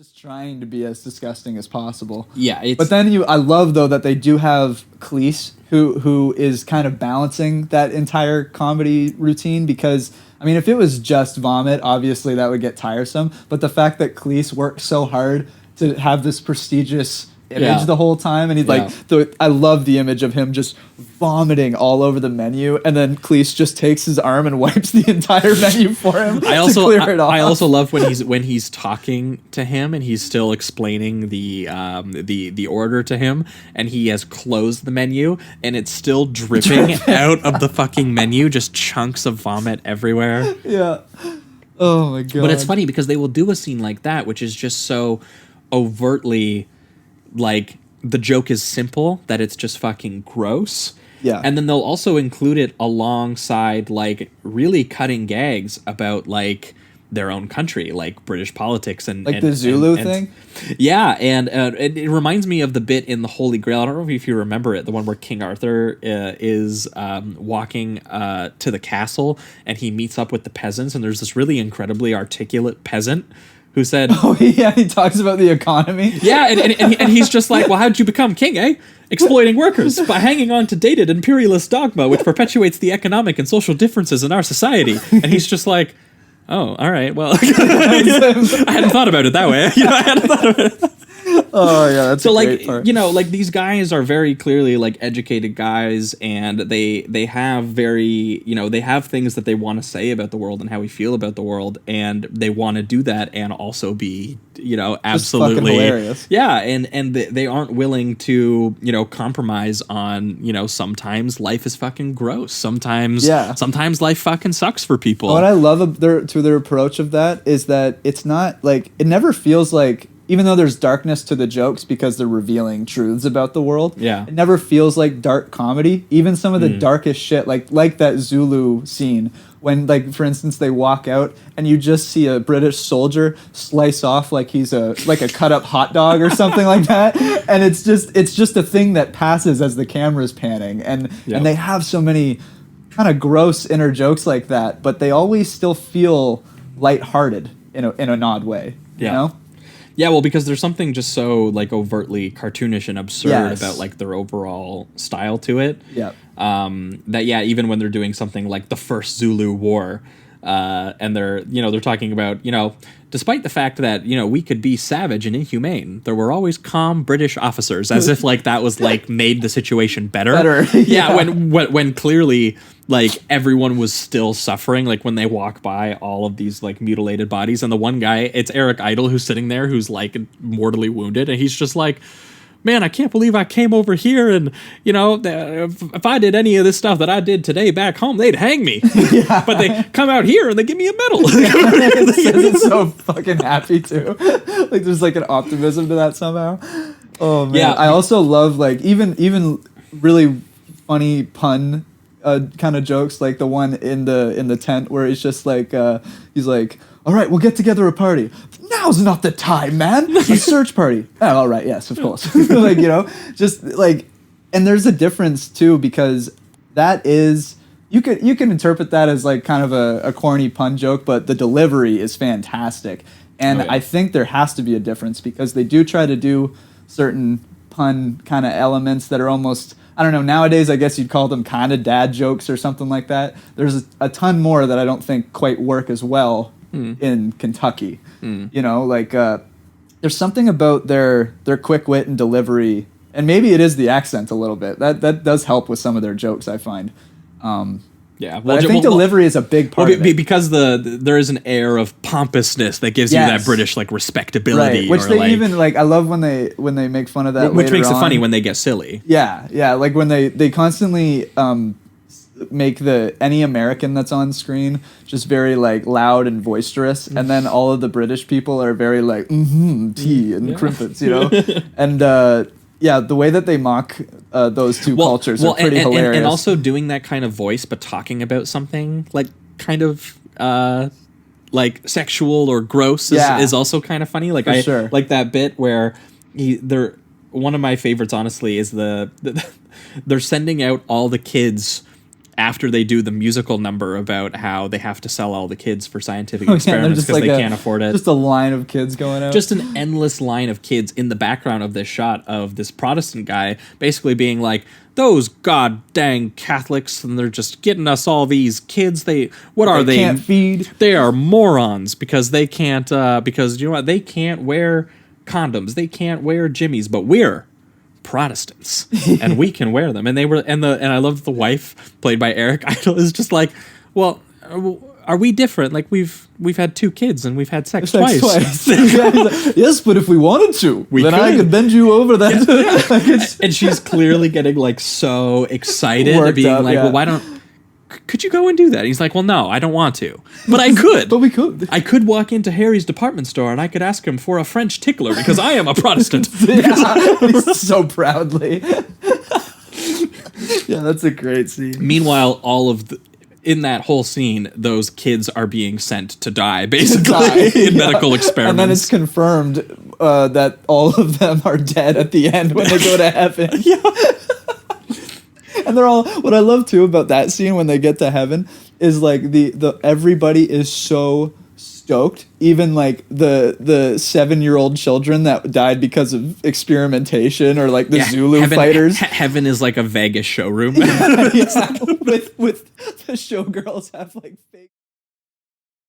just trying to be as disgusting as possible. Yeah, but then I love though that they do have Cleese, who is kind of balancing that entire comedy routine, because I mean, if it was just vomit, obviously that would get tiresome. But the fact that Cleese worked so hard to have this prestigious image the whole time, and he's I love the image of him just vomiting all over the menu, and then Cleese just takes his arm and wipes the entire menu for him to clear it off. I also love when he's talking to him and he's still explaining the order to him, and he has closed the menu and it's still dripping out of the fucking menu, just chunks of vomit everywhere. Yeah. Oh my god. But it's funny because they will do a scene like that, which is just so overtly, like, the joke is simple that it's just fucking gross. Yeah. And then they'll also include it alongside, like, really cutting gags about, like, their own country, like British politics and like the Zulu thing. Yeah, and it reminds me of the bit in the Holy Grail. I don't know if you remember it, the one where King Arthur is walking to the castle and he meets up with the peasants, and there's this really incredibly articulate peasant who said, "Oh yeah," he talks about the economy. Yeah, and he's just like, "Well, how did you become king, eh? Exploiting workers by hanging on to dated imperialist dogma, which perpetuates the economic and social differences in our society." And he's just like, "Oh, all right, well, I hadn't thought about it that way." I hadn't thought about it. Oh yeah, that's so a like great part. like these guys are very clearly like educated guys, and they have very they have things that they want to say about the world and how we feel about the world, and they want to do that and also be absolutely hilarious. Yeah, and they aren't willing to compromise on sometimes life is fucking gross, sometimes life fucking sucks for people. What I love their approach of that is that it's not like, it never feels like, even though there's darkness to the jokes because they're revealing truths about the world, it never feels like dark comedy. Even some of the darkest shit, like that Zulu scene, when, like, for instance, they walk out and you just see a British soldier slice off like he's a cut up hot dog or something like that, and it's just a thing that passes as the camera's panning, and they have so many kind of gross inner jokes like that, but they always still feel lighthearted in an odd way, you know? Yeah, well, because there's something just so, like, overtly cartoonish and absurd about, like, their overall style to it. Yeah. That, even when they're doing something like the First Zulu War, and they're talking about, despite the fact that, we could be savage and inhumane, there were always calm British officers, as if, like, that was, like, made the situation better. Yeah, when clearly, like, everyone was still suffering, like, when they walk by all of these, like, mutilated bodies, and the one guy, it's Eric Idle, who's sitting there, who's, like, mortally wounded, and he's just like, "Man, I can't believe I came over here, and, if I did any of this stuff that I did today back home, they'd hang me." But they come out here and they give me a medal. It's so fucking happy too. Like, there's like an optimism to that somehow. Oh man. Yeah. I also love, like, even really funny pun kind of jokes, like the one in the tent where it's just like he's like, "All right, we'll get together a party." "Now's not the time, man. A search party." "Oh, all right, yes, of course." Like, just like, and there's a difference too, because that is, you can interpret that as like kind of a corny pun joke, but the delivery is fantastic. And I think there has to be a difference, because they do try to do certain pun kind of elements that are almost, I don't know, nowadays I guess you'd call them kind of dad jokes or something like that. There's a ton more that I don't think quite work as well in Kentucky. Like there's something about their quick wit and delivery, and maybe it is the accent a little bit. That does help with some of their jokes, I find. But I think delivery is a big part of it. Because there is an air of pompousness that gives you that British, like, respectability. Right. Which they even, like, I love when they make fun of that. Which makes it on. funny when they get silly. Yeah. Like when they constantly make any American that's on screen just very, like, loud and boisterous, and then all of the British people are very like tea and crimpets, and the way that they mock those two cultures are pretty hilarious. And also doing that kind of voice, but talking about something like kind of like sexual or gross is also kind of funny. Like, sure. Like that bit where one of my favorites, honestly, is they're sending out all the kids after they do the musical number about how they have to sell all the kids for scientific experiments because they can't afford it. Just a line of kids going out. Just an endless line of kids in the background of this shot of this Protestant guy basically being like, those god dang Catholics, and they're just getting us all these kids. What are they? Can't feed. They are morons because they can't, because you know what? They can't wear condoms. They can't wear jimmies, but we're Protestants and we can wear them. And I love the wife played by Eric Idle is just like, well, are we different? Like we've had 2 kids and we've had sex twice. Yes, but if we wanted to, I could bend you over that. And she's clearly getting like so excited, being up, like, well, why don't? Could you go and do that? And he's like, well, no, I don't want to. But I could. But we could. I could walk into Harry's department store and I could ask him for a French tickler because I am a Protestant. So proudly. Yeah, that's a great scene. Meanwhile, in that whole scene, those kids are being sent to die, basically, in medical experiments. And then it's confirmed that all of them are dead at the end when they go to heaven. Yeah. And they're all, what I love too about that scene when they get to heaven is like the everybody is so stoked. Even like the 7-year-old children that died because of experimentation, or like the Zulu fighters. Heaven is like a Vegas showroom. With the showgirls have like fake